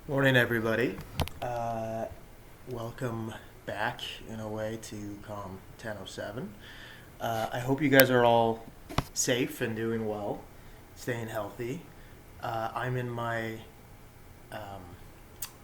Morning, everybody. Uh, Welcome back, in a way, to COMM 1007. I hope you guys are all safe and doing well, staying healthy. I'm in my um,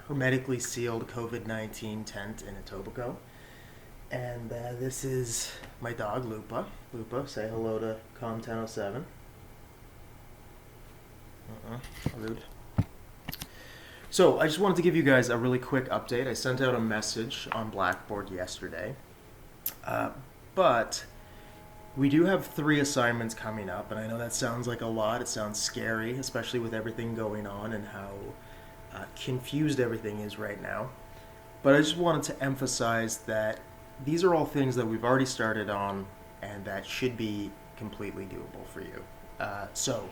hermetically sealed COVID-19 tent in Etobicoke, and this is my dog, Lupa. Lupa, say hello to COMM 1007. Rude. So I just wanted to give you guys a really quick update. I sent out a message on Blackboard yesterday, uh, but we do have 3 assignments coming up, and I know that sounds like a lot. It sounds scary, especially with everything going on and how confused everything is right now. But I just wanted to emphasize that these are all things that we've already started on and that should be completely doable for you. So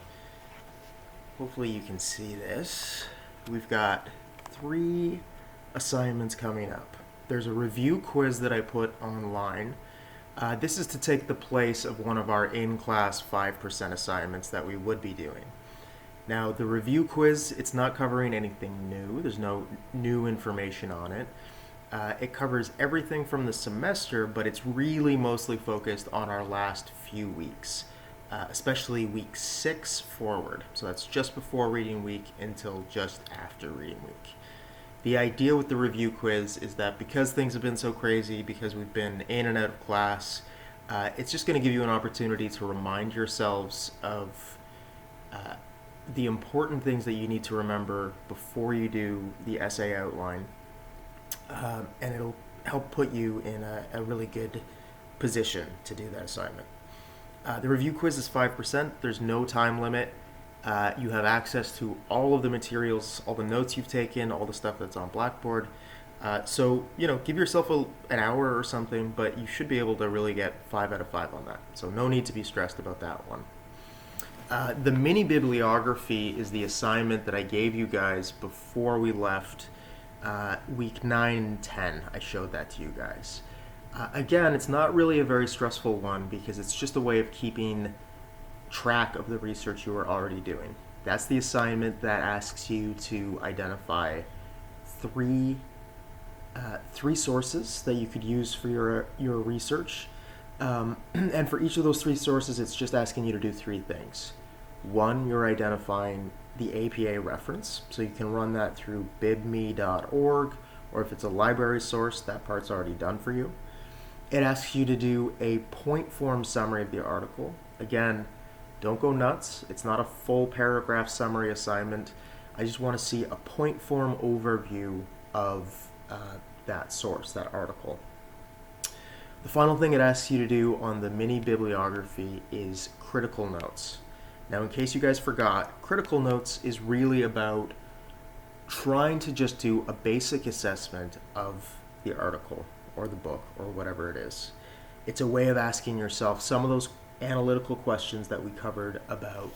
hopefully you can see this. We've got 3 assignments coming up. There's a review quiz that I put online. This is to take the place of one of our in-class 5% assignments that we would be doing. Now, the review quiz, it's not covering anything new. There's no new information on it. It covers everything from the semester, but it's really mostly focused on our last few weeks, especially week 6 forward. So that's just before reading week until just after reading week. The idea with the review quiz is that because things have been so crazy, because we've been in and out of class, it's just going to give you an opportunity to remind yourselves of the important things that you need to remember before you do the essay outline, and it'll help put you in a really good position to do that assignment. The review quiz is 5%. There's no time limit. You have access to all of the materials, all the notes you've taken, all the stuff that's on Blackboard. So, give yourself an hour or something, but you should be able to really get 5 out of 5 on that. So no need to be stressed about that one. The mini bibliography is the assignment that I gave you guys before we left week 9 and 10. I showed that to you guys. Again, it's not really a very stressful one because it's just a way of keeping track of the research you are already doing. That's the assignment that asks you to identify three sources that you could use for your research. And for each of those 3 sources, it's just asking you to do 3 things. One, you're identifying the APA reference, so you can run that through bibme.org, or if it's a library source, that part's already done for you. It asks you to do a point form summary of the article. Again, don't go nuts. It's not a full paragraph summary assignment. I just want to see a point form overview of that source, that article. The final thing it asks you to do on the mini bibliography is critical notes. Now, in case you guys forgot, critical notes is really about trying to just do a basic assessment of the article or the book or whatever it is. It's a way of asking yourself some of those analytical questions that we covered about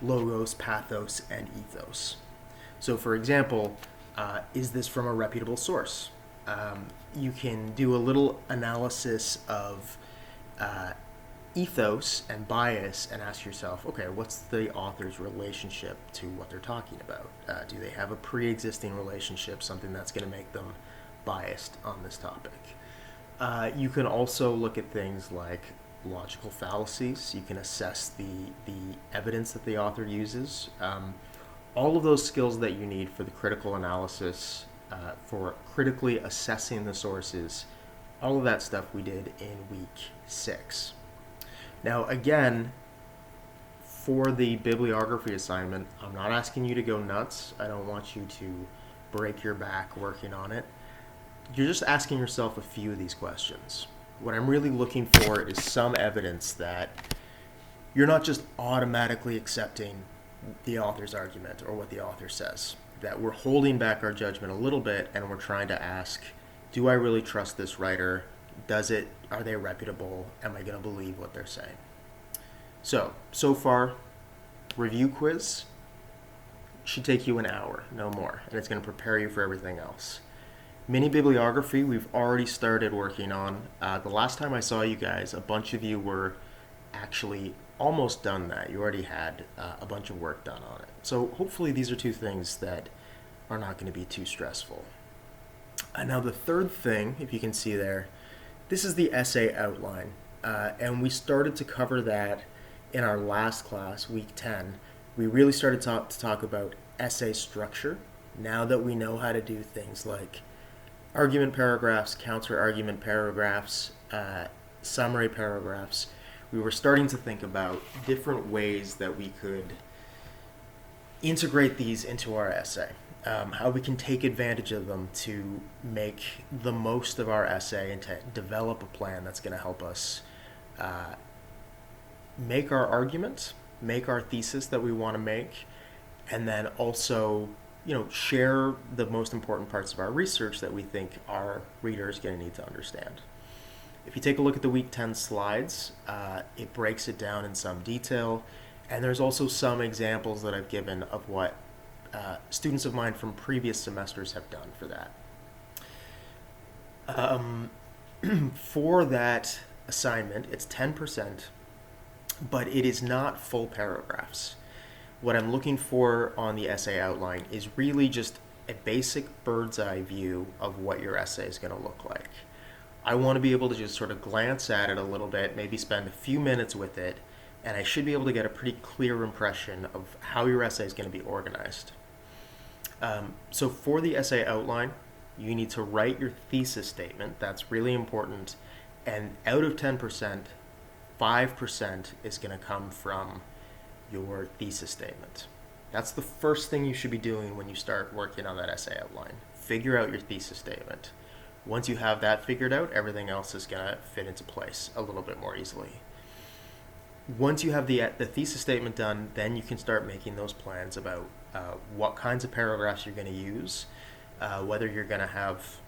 logos, pathos, and ethos. So, for example, is this from a reputable source? You can do a little analysis of ethos and bias and ask yourself, okay, what's the author's relationship to what they're talking about? Do they have a pre-existing relationship, something that's going to make them biased on this topic? You can also look at things like logical fallacies. You can assess the evidence that the author uses. All of those skills that you need for the critical analysis, for critically assessing the sources, all of that stuff we did in week 6. Now, again, for the bibliography assignment, I'm not asking you to go nuts. I don't want you to break your back working on it. You're just asking yourself a few of these questions. What I'm really looking for is some evidence that you're not just automatically accepting the author's argument or what the author says, that we're holding back our judgment a little bit and we're trying to ask, do I really trust this writer? Are they reputable? Am I going to believe what they're saying? So far, review quiz should take you an hour, no more, and it's going to prepare you for everything else. Mini bibliography, we've already started working on. The last time I saw you guys, a bunch of you were actually almost done that. You already had a bunch of work done on it. So hopefully these are 2 things that are not going to be too stressful. Now the third thing, if you can see there, this is the essay outline. And we started to cover that in our last class, week 10. We really started to talk about essay structure. Now that we know how to do things like argument paragraphs, counter-argument paragraphs, summary paragraphs, we were starting to think about different ways that we could integrate these into our essay. How we can take advantage of them to make the most of our essay and to develop a plan that's going to help us make our argument, make our thesis that we want to make, and then also, share the most important parts of our research that we think our reader is going to need to understand. If you take a look at the week 10 slides, it breaks it down in some detail, and there's also some examples that I've given of what students of mine from previous semesters have done for that. For that assignment, it's 10%, but it is not full paragraphs. What I'm looking for on the essay outline is really just a basic bird's eye view of what your essay is going to look like. I want to be able to just sort of glance at it a little bit, maybe spend a few minutes with it, and I should be able to get a pretty clear impression of how your essay is going to be organized. So for the essay outline, you need to write your thesis statement. That's really important. And out of 10%, 5% is going to come from your thesis statement. That's the first thing you should be doing when you start working on that essay outline. Figure out your thesis statement. Once you have that figured out, everything else is going to fit into place a little bit more easily. Once you have the thesis statement done, then you can start making those plans about what kinds of paragraphs you're going to use, whether you're going to have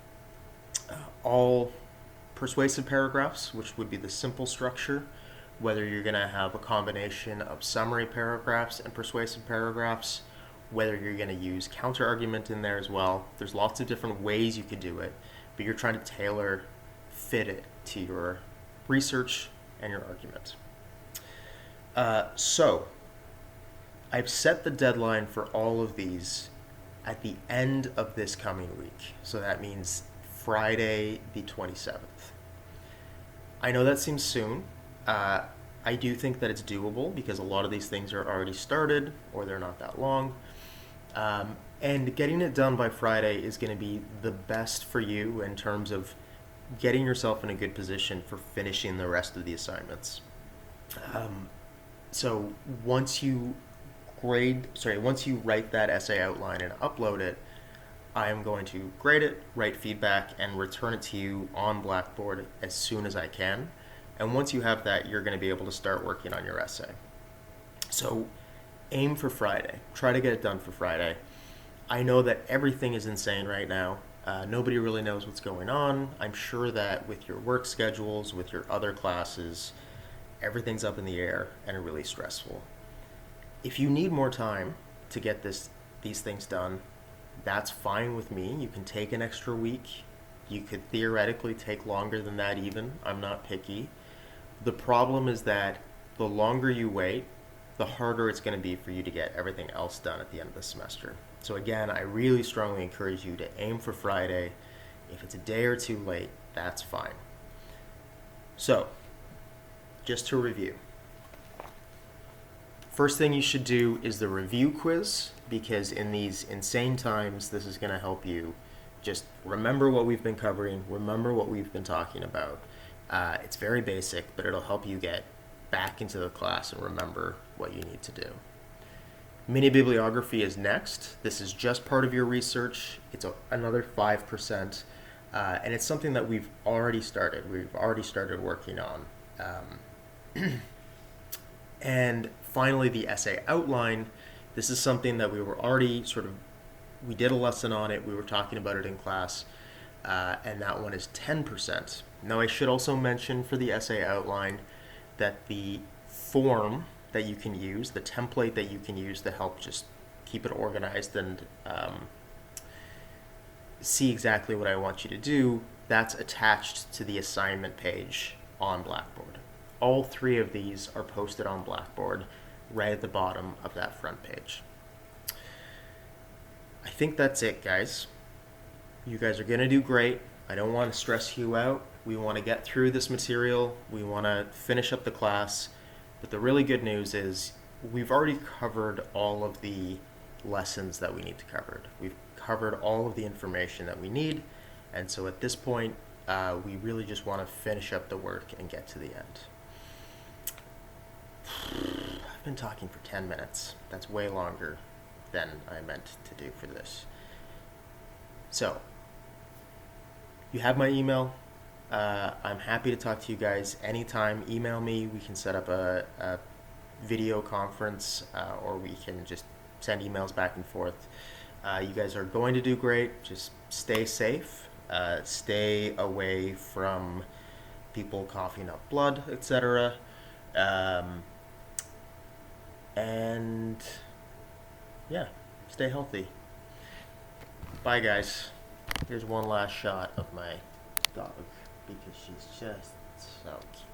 all persuasive paragraphs, which would be the simple structure, whether you're going to have a combination of summary paragraphs and persuasive paragraphs, whether you're going to use counter-argument in there as well. There's lots of different ways you could do it, but you're trying to fit it to your research and your argument. So I've set the deadline for all of these at the end of this coming week. So that means Friday the 27th. I know that seems soon. I do think that it's doable because a lot of these things are already started or they're not that long. And getting it done by Friday is going to be the best for you in terms of getting yourself in a good position for finishing the rest of the assignments. So once you write that essay outline and upload it, I am going to grade it, write feedback, and return it to you on Blackboard as soon as I can. And once you have that, you're going to be able to start working on your essay. So aim for Friday. Try to get it done for Friday. I know that everything is insane right now. Nobody really knows what's going on. I'm sure that with your work schedules, with your other classes, everything's up in the air and really stressful. If you need more time to get these things done, that's fine with me. You can take an extra week. You could theoretically take longer than that even. I'm not picky. The problem is that the longer you wait, the harder it's going to be for you to get everything else done at the end of the semester. So again, I really strongly encourage you to aim for Friday. If it's a day or two late, that's fine. So, just to review. First thing you should do is the review quiz, because in these insane times, this is going to help you just remember what we've been covering, remember what we've been talking about. It's very basic, but it'll help you get back into the class and remember what you need to do. Mini bibliography is next. This is just part of your research. It's another 5%, and it's something that we've already started. We've already started working on. And finally, the essay outline. This is something that we were already we did a lesson on it. We were talking about it in class, and that one is 10%. Now, I should also mention for the essay outline that the form that you can use, the template that you can use to help just keep it organized and see exactly what I want you to do, that's attached to the assignment page on Blackboard. All three of these are posted on Blackboard right at the bottom of that front page. I think that's it, guys. You guys are going to do great. I don't want to stress you out. We want to get through this material. We want to finish up the class. But the really good news is we've already covered all of the lessons that we need to cover. We've covered all of the information that we need. And so at this point, we really just want to finish up the work and get to the end. I've been talking for 10 minutes. That's way longer than I meant to do for this. So, you have my email. I'm happy to talk to you guys anytime. Email me. We can set up a video conference, or we can just send emails back and forth. You guys are going to do great. Just stay safe. Stay away from people coughing up blood, etc. And yeah, stay healthy. Bye, guys. Here's one last shot of my dog because she's just so cute.